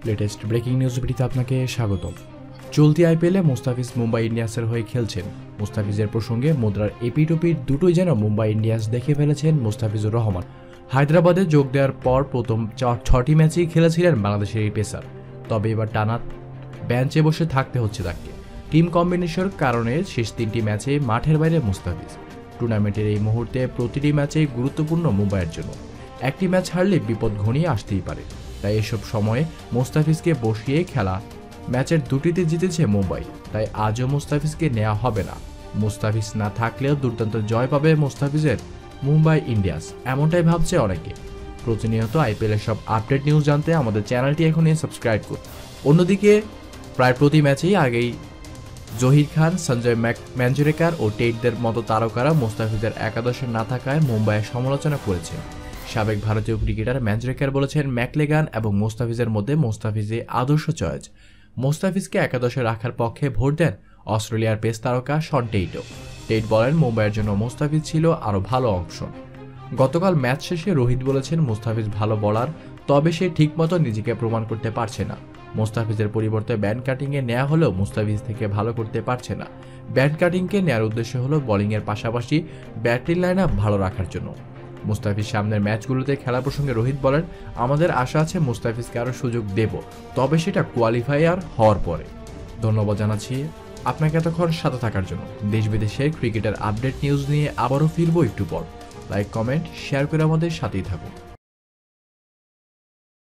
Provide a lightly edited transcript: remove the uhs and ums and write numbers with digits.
Latest breaking news ভিডিওতে আপনাকে স্বাগতম। চলতি আইপিএলে মুস্তাফিজ মুম্বাই ইন্ডিয়ান্সের হয়ে খেলছেন। মুস্তাফিজের প্রসঙ্গে মুদ্রার এপিটোপির দুটোই যেন মুম্বাই ইন্ডিয়ান্স দেখে ফেলেছেন মুস্তাফিজুর রহমান। হায়দ্রাবাদে যোগ দেওয়ার পর প্রথম 6টি ম্যাচেই খেলেছিলেন বাংলাদেশের এই পেসার। তবে এবার টানা বেঞ্চে বসে থাকতে হচ্ছে তাকে। টিম কম্বিনেশনের কারণে শেষ 3টি ম্যাচে মাঠের বাইরে মুস্তাফিজ। টুর্নামেন্টের এই মুহূর্তে প্রতিটি ম্যাচেই গুরুত্বপূর্ণ মুম্বাইয়ের জন্য। একটি ম্যাচ হারলে বিপদ ঘনিয়ে আসতেই পারে, তাই এসব সময়ে মুস্তাফিজকে বসিয়ে খেলা। ম্যাচের দুটিতে জিতেছে মুম্বাই, তাই আজও মুস্তাফিজকে নেওয়া হবে না। মুস্তাফিজ না থাকলেও দুর্দান্ত জয় পাবে মুস্তাফিজের মুম্বাই ইন্ডিয়ান্স, এমনটাই ভাবছে অনেকে। প্রতিনিয়ত আইপিএলের সব আপডেট নিউজ জানতে আমাদের চ্যানেলটি এখনই সাবস্ক্রাইব করুন। অন্যদিকে প্রায় প্রতি ম্যাচেই আগেই জহির খান, সঞ্জয় ম্যাঞ্জরেকার ও টেটদের মতো তারকারা মুস্তাফিজের একাদশে না থাকায় মুম্বাইয়ের সমালোচনা করেছেন। সাবেক ভারতীয় ক্রিকেটার ম্যাঞ্জরেকার বলেছেন, ম্যাকলেগান এবং মুস্তাফিজের মধ্যে মুস্তাফিজই আদর্শ চয়েস। মুস্তাফিজকে একাদশে রাখার পক্ষে ভোট দেন অস্ট্রেলিয়ার পেস তারকা শন টেইটও। টেইট বলেন, মুম্বাইয়ের জন্য মুস্তাফিজ ছিল আরও ভালো অপশন। গতকাল ম্যাচ শেষে রোহিত বলেছেন, মুস্তাফিজ ভালো বোলার, তবে সে ঠিকমতো নিজেকে প্রমাণ করতে পারছে না। মুস্তাফিজের পরিবর্তে ব্যান্ড কাটিংয়ে নেওয়া হলেও মুস্তাফিজ থেকে ভালো করতে পারছে না। ব্যান্ড কাটিংকে নেওয়ার উদ্দেশ্য হলো বোলিংয়ের পাশাপাশি ব্যাটিং লাইন আপ ভালো রাখার জন্য। মুস্তাফিজ সামনের ম্যাচগুলোতে খেলা প্রসঙ্গে রোহিত বলেন, আমাদের আশা আছে মুস্তাফিজকে আরও সুযোগ দেব, তবে সেটা কোয়ালিফায়ার হওয়ার পরে। ধন্যবাদ জানাচ্ছি আপনাকে এতক্ষণ সাথে থাকার জন্য। দেশ বিদেশের ক্রিকেটের আপডেট নিউজ নিয়ে আবারও ফিরবো একটু পর। লাইক, কমেন্ট, শেয়ার করে আমাদের সাথেই থাকুন।